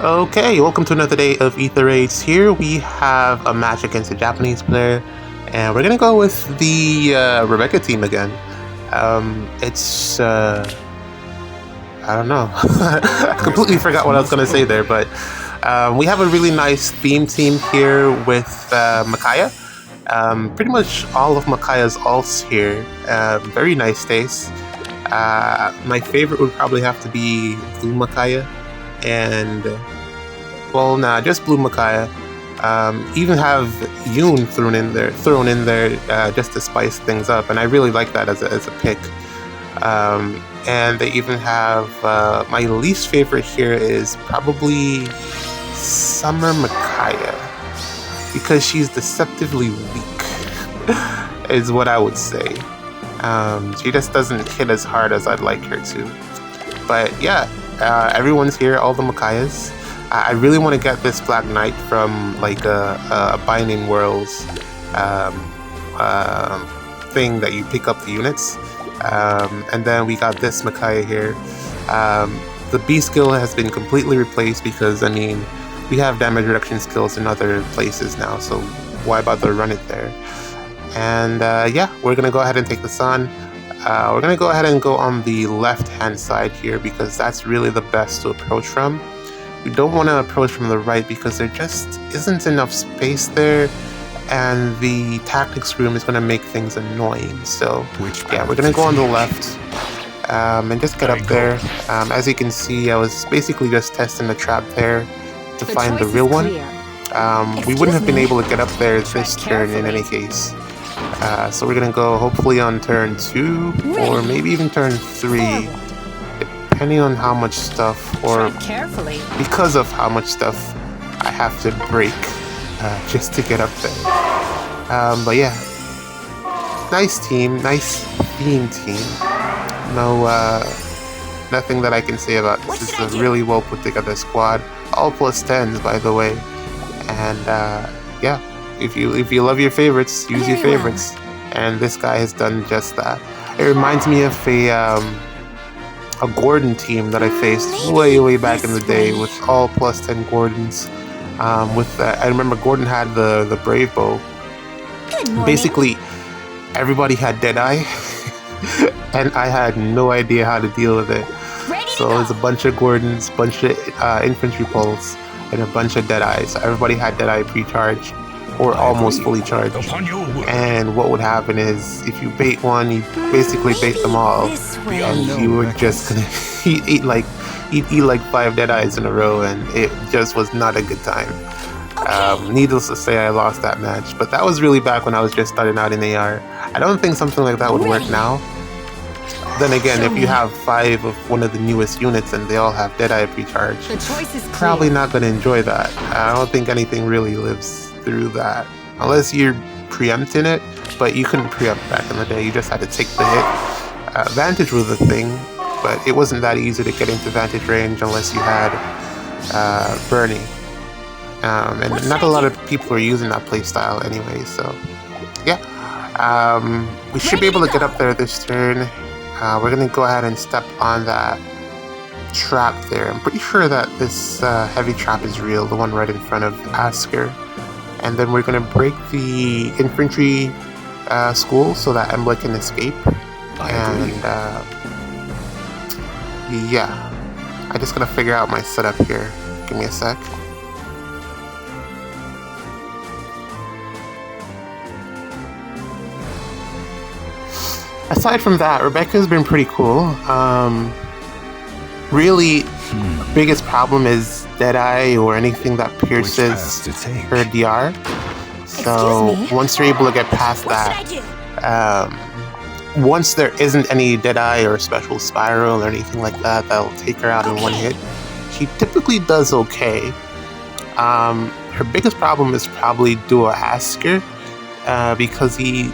Okay, welcome to another day of Ether Raids. Here we have a match against a Japanese player, and we're gonna go with the Rebecca team again. I don't know. I completely forgot what I was gonna say there, but we have a really nice theme team here with Makaya. Pretty much all of Makaya's alts here. Very nice taste. My favorite would probably have to be Blue Makaya, and well, nah, just Blue Makaya. Even have Yoon thrown in there just to spice things up, and I really like that as a pick. And they even have my least favorite here is probably Summer Makaya, because she's deceptively weak, is what I would say. She just doesn't hit as hard as I'd like her to. But yeah, everyone's here, all the Makayas. I really want to get this Black Knight from like a Binding Worlds thing that you pick up the units. And then we got this Makaya here. The B skill has been completely replaced because, I mean, we have damage reduction skills in other places now, so why bother run it there? And yeah, we're going to go ahead and take the Sun. We're going to go ahead and go on the left-hand side here because that's really the best to approach from. We don't want to approach from the right because there just isn't enough space there, and the tactics room is going to make things annoying. So yeah, we're going to go on the left and just get up there. As you can see, I was basically just testing the trap there to find the real one. We wouldn't have been able to get up there this turn in any case. So we're going to go hopefully on turn 2 or maybe even turn 3. Depending on how much stuff, or because of how much stuff I have to break just to get up there. But yeah, nice team, nice theme team. No, nothing that I can say about this. This is a really well put together squad. All +10s, by the way. And yeah, if you love your favorites, use your favorites. And this guy has done just that. It reminds me of a Gordon team that I faced way back in the day with all +10 Gordons. I remember Gordon had the Brave Bow. Basically, everybody had Deadeye, and I had no idea how to deal with it. So it was a bunch of Gordons, bunch of infantry pulls, and a bunch of Deadeyes. So everybody had Deadeye pre-charged or almost fully charged. And what would happen is, if you bait one, you basically bait them all, and you were just gonna eat like 5 Deadeyes in a row, and it just was not a good time. Needless to say, I lost that match, but that was really back when I was just starting out in AR. I don't think something like that would work now. Then again, if you have 5 of one of the newest units and they all have Deadeye pre-charged, probably not going to enjoy that. I don't think anything really lives through that, unless you're preempting it, but you couldn't preempt back in the day. You just had to take the hit. Vantage was the thing, but it wasn't that easy to get into Vantage range unless you had Bernie. And not a lot of people were using that playstyle anyway, so yeah. We should be able to get up there this turn. We're going to go ahead and step on that trap there. I'm pretty sure that this heavy trap is real, the one right in front of Asker. And then we're going to break the infantry school so that Embla can escape. And yeah, I just got to figure out my setup here. Give me a sec. Aside from that, Rebecca's been pretty cool. Really, biggest problem is Deadeye or anything that pierces her DR. So once you're able to get past that, once there isn't any Deadeye or special spiral or anything like that that'll take her out in one hit, she typically does okay. Her biggest problem is probably Duo Asker, because he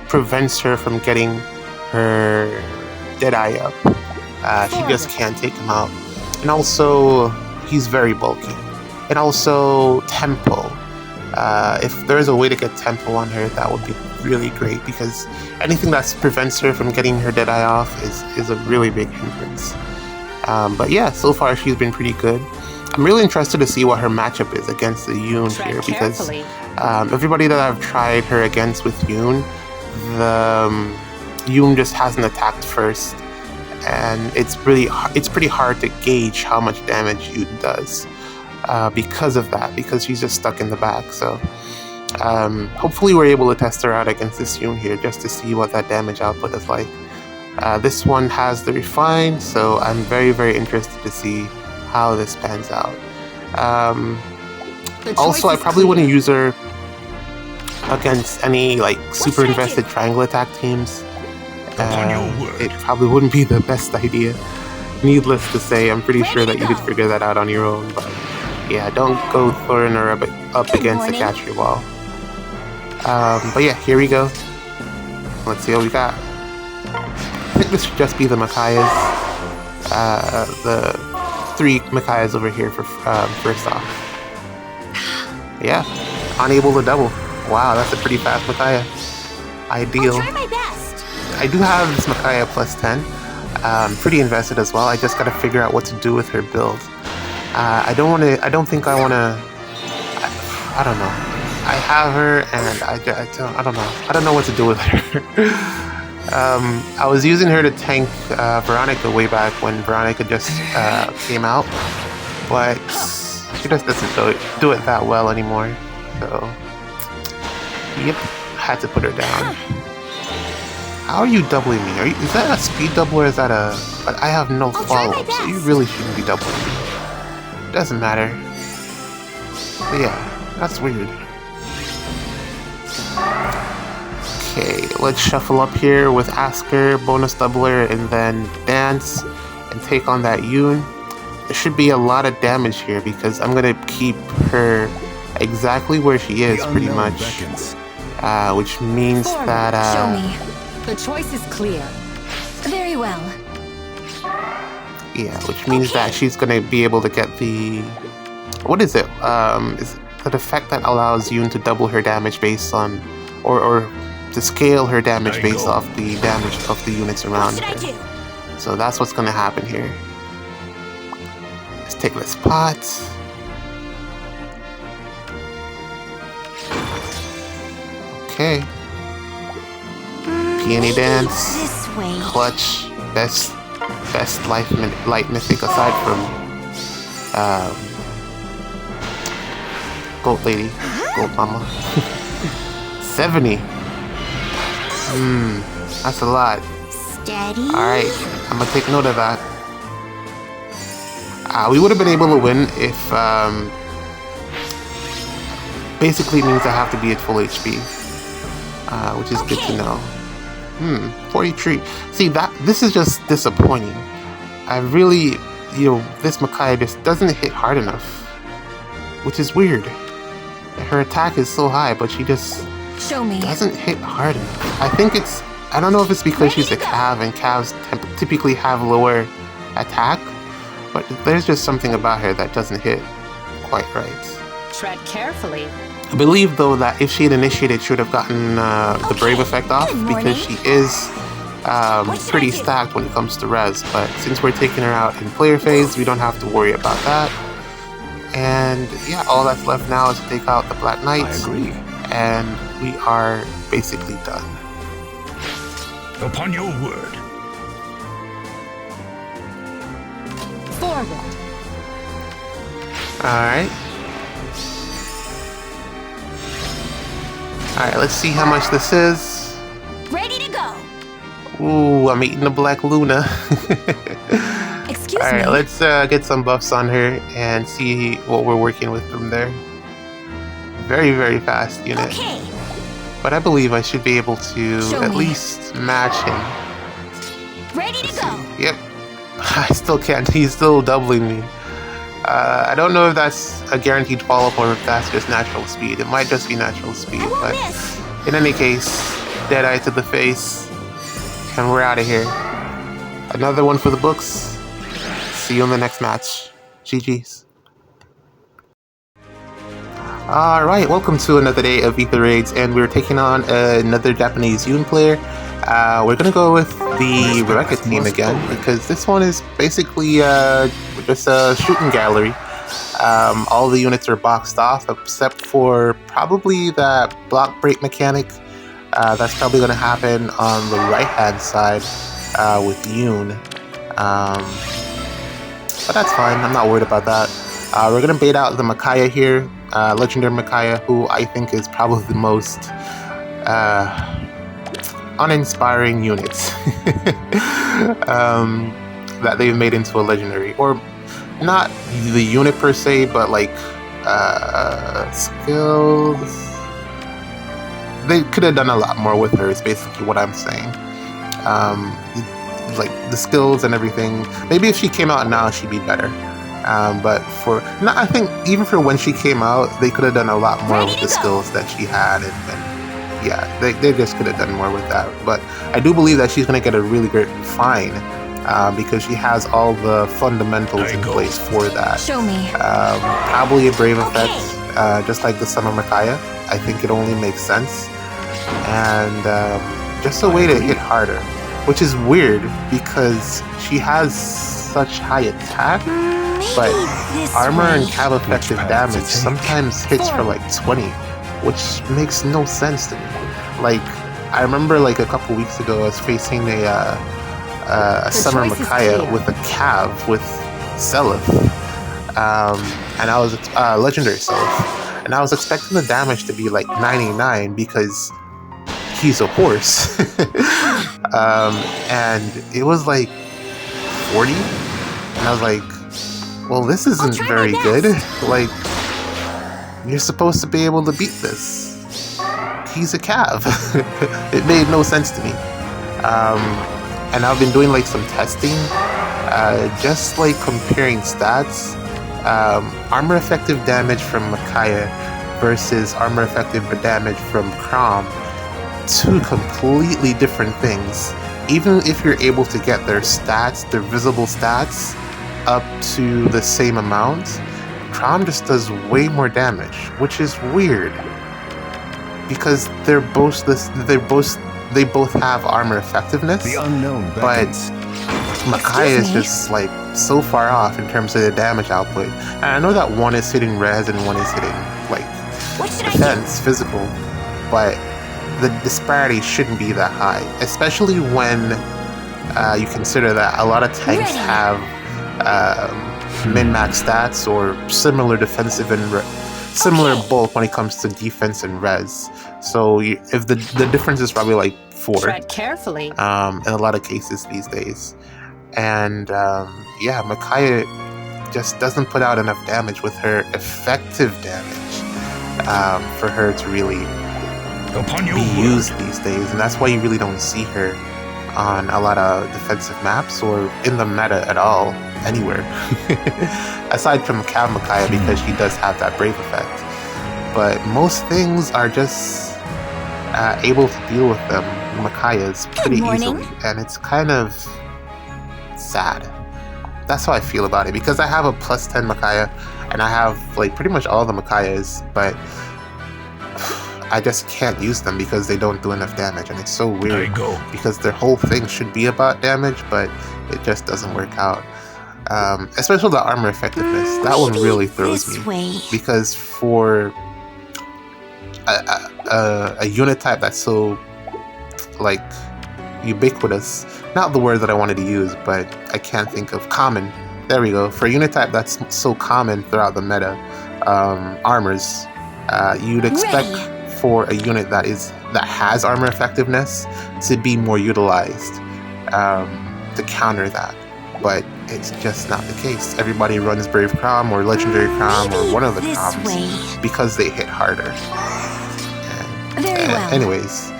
prevents her from getting her Deadeye up. She just can't take him out. And also, he's very bulky. And also, tempo. If there's a way to get tempo on her, that would be really great, because anything that prevents her from getting her Deadeye off is a really big hindrance. But yeah, so far she's been pretty good. I'm really interested to see what her matchup is against the Yoon here, because everybody that I've tried her against with Yoon, the Yoon just hasn't attacked first, and it's pretty hard to gauge how much damage Yoon does because of that, because she's just stuck in the back. So hopefully we're able to test her out against this Yoon here just to see what that damage output is like. This one has the Refine, so I'm very, very interested to see how this pans out. Also, I probably wouldn't use her against any like super invested triangle attack teams. It probably wouldn't be the best idea. Needless to say, I'm pretty sure that you could figure that out on your own, but yeah, don't go throwing her up against the catcher wall. But yeah, here we go. Let's see what we got. I think this should just be the Makayas. The 3 Makayas over here for first off. Yeah, unable to double. Wow, that's a pretty fast Makaya. Ideal. I'll try my best. I do have this Makaya plus 10. Pretty invested as well. I just gotta figure out what to do with her build. I don't think I wanna. I don't know. I have her, and I don't know. I don't know what to do with her. I was using her to tank Veronica way back when Veronica just came out, but she just doesn't do it that well anymore. So, yep, had to put her down. How are you doubling me? Is that a speed double or is that a... But I have no follow-up, so you really shouldn't be doubling me. Doesn't matter. But yeah, that's weird. Okay, let's shuffle up here with Asker, bonus doubler, and then dance and take on that Yoon. There should be a lot of damage here because I'm gonna keep her exactly where she is, pretty much. Which means that Show me. The choice is clear. Very well. Yeah, which means that she's gonna be able to get the... What is it? Is the effect that allows Yoon to double her damage based on... Or to scale her damage based off the damage of the units around her. So that's what's gonna happen here. Let's take this pot. Okay. Peony dance. Clutch. Best light mythic aside from Gold Lady. Gold Mama. 70. That's a lot. Steady. Alright, I'm gonna take note of that. We would have been able to win if, basically means I have to be at full HP. Which is good to know. 43. See, this is just disappointing. I really, this Makaya just doesn't hit hard enough. Which is weird. Her attack is so high, but she just... Show me. Doesn't hit hard enough. I think it's... I don't know if it's because she's a Cav and Cavs typically have lower attack, but there's just something about her that doesn't hit quite right. Tread carefully. I believe, though, that if she had initiated, she would have gotten the Brave effect off, because she is pretty stacked when it comes to res, but since we're taking her out in player phase, we don't have to worry about that. And yeah, all that's left now is to take out the Black Knights. I agree. And we are basically done. Upon your word. Forward. Alright. Alright, let's see how much this is. Ready to go. Ooh, I'm eating the Black Luna. Excuse me. Alright, let's get some buffs on her and see what we're working with from there. Very, very fast unit. Okay. But I believe I should be able to at least match him. Ready to go. Yep. I still can't. He's still doubling me. I don't know if that's a guaranteed follow-up or if that's just natural speed. It might just be natural speed. But in any case, Deadeye to the face. And we're out of here. Another one for the books. See you in the next match. GG's. Alright, welcome to another day of Ather Raids, and we're taking on another Japanese Yoon player. We're gonna go with the Rebecca team again, because this one is basically just a shooting gallery. all the units are boxed off except for probably that block break mechanic. That's probably going to happen on the right-hand side with Yoon. But that's fine. I'm not worried about that. We're going to bait out the Micaiah here. Legendary Micaiah, who I think is probably the most uninspiring unit that they've made into a legendary. Or not the unit per se, but like skills. They could have done a lot more with her, is basically what I'm saying. Like the skills and everything. Maybe if she came out now, she'd be better. But I think even for when she came out, they could have done a lot more with the skills that she had. And yeah, they just could have done more with that. But I do believe that she's going to get a really great fine because she has all the fundamentals in place for that. Show me. Probably a brave effect, just like the Summer Micaiah. I think it only makes sense. And just a way to hit harder, which is weird because she has such high attack, but armor and cav effective damage sometimes hits for like 20, which makes no sense to me. Like, I remember like a couple weeks ago I was facing a Summer Micaiah with a cav with Seliph, and I was legendary Seliph. And I was expecting the damage to be like 99 because he's a horse. And it was like 40. And I was like, well, this isn't very good. Like, you're supposed to be able to beat this. He's a cav. It made no sense to me. And I've been doing like some testing, just like comparing stats. Armor effective damage from Micaiah versus armor effective damage from Chrom. Two completely different things. Even if you're able to get their stats, their visible stats, up to the same amount, Chrom just does way more damage, which is weird. Because they both have armor effectiveness. The unknown beckons. But Micaiah is just like so far off in terms of the damage output. And I know that one is hitting res and one is hitting like defense, physical, but the disparity shouldn't be that high, especially when you consider that a lot of tanks have min-max stats or similar defensive and similar bulk when it comes to defense and res. So if the difference is probably like 4 Tread carefully. in a lot of cases these days. And yeah, Micaiah just doesn't put out enough damage with her effective damage for her to really be used these days. And that's why you really don't see her on a lot of defensive maps or in the meta at all, anywhere. Aside from Cav Micaiah, because she does have that brave effect. But most things are just able to deal with them, Micaiah's, pretty easily. And it's kind of sad. That's how I feel about it, because I have a plus 10 Micaiah and I have like pretty much all the Micaiahs, but I just can't use them because they don't do enough damage. And it's so weird because their whole thing should be about damage, but it just doesn't work out. Especially the armor effectiveness, that one really throws me, because for a unit type that's so like ubiquitous, not the word that I wanted to use, but I can't think of, common, there we go, for a unit type that's so common throughout the meta, armors, you'd expect for a unit that has armor effectiveness to be more utilized to counter that, but it's just not the case. Everybody runs Brave Chrom or Legendary Chrom or one of the Chroms because they hit harder. Anyways,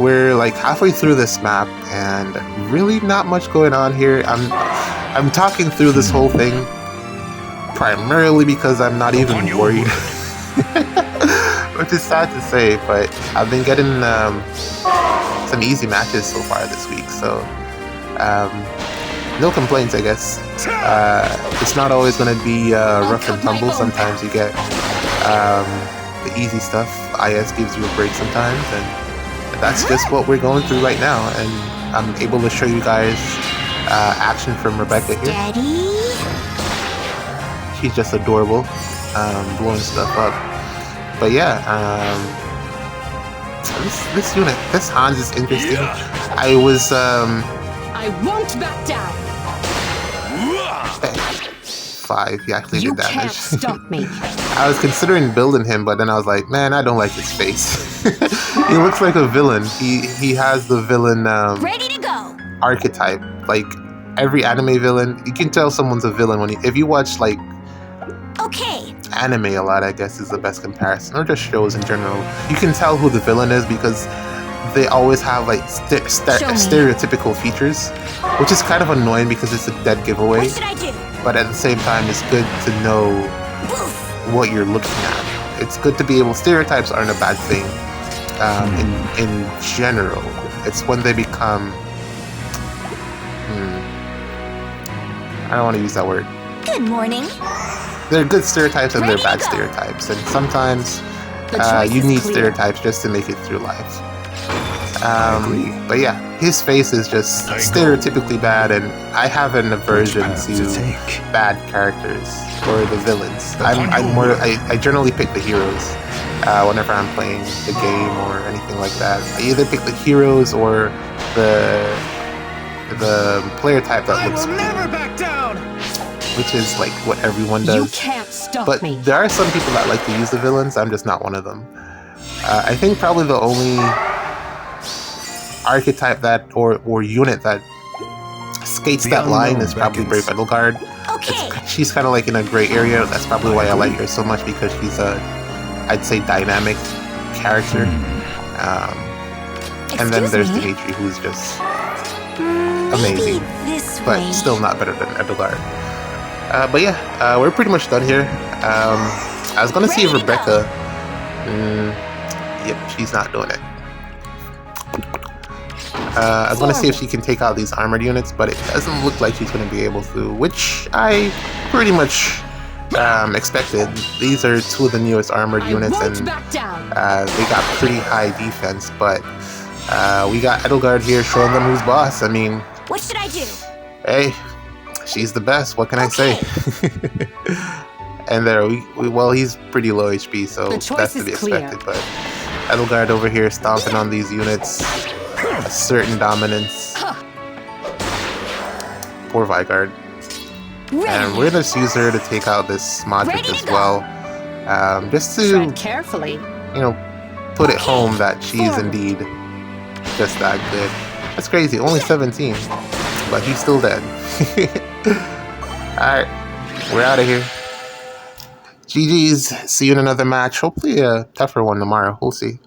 we're like halfway through this map and really not much going on here. I'm talking through this whole thing primarily because I'm not even worried, which is sad to say, but I've been getting some easy matches so far this week, so no complaints, I guess. It's not always going to be rough and tumble. Sometimes you get the easy stuff. IS gives you a break sometimes, and that's just what we're going through right now. And I'm able to show you guys action from Rebecca here. she's just adorable, blowing stuff up. But yeah, this unit, this Hans is interesting. I was I won't back down. 5. He actually You did damage. can't stop me. I was considering building him, but then I was like, man, I don't like his face. He looks like a villain. He has the villain Ready to go. archetype. Like every anime villain, you can tell someone's a villain when if you watch like Okay. anime a lot, I guess is the best comparison, or just shows in general. You can tell who the villain is because they always have like stereotypical features, which is kind of annoying because it's a dead giveaway. What should I do? But at the same time, it's good to know Boof. what you're looking at. It's good to be able. Stereotypes aren't a bad thing in general. It's when they become. I don't want to use that word. Good morning. There are good stereotypes and there are bad stereotypes, and sometimes you need stereotypes just to make it through life. But yeah, his face is just stereotypically bad, and I have an aversion to bad characters or the villains. I generally pick the heroes whenever I'm playing the game or anything like that. I either pick the heroes or the player type that looks cool, which is like what everyone does. You can't stop me. There are some people that like to use the villains. I'm just not one of them. I think probably the only archetype that or unit that skates that line is probably Brave Edelgard. Okay. She's kind of like in a gray area. That's probably why I like her so much, because she's a, I'd say, dynamic character. And then there's Dimitri, who's just amazing, but still not better than Edelgard. But yeah, we're pretty much done here. I was gonna see if Rebecca. Yep, she's not doing it. I was gonna see if she can take out these armored units, but it doesn't look like she's gonna be able to, which I pretty much expected. These are two of the newest armored units, and they got pretty high defense, but we got Edelgard here showing them who's boss. I mean, what should I do? Hey, she's the best. What can I say? And there, well, he's pretty low HP, so that's to be expected. But Edelgard over here stomping on these units, a certain dominance. Poor Vigard. And we're gonna just use her to take out this Modric as well, just to carefully, put it home that she's indeed just that good. That's crazy. Only 17, but he's still dead. All right, we're out of here. GG's. See you in another match. Hopefully a tougher one tomorrow. We'll see.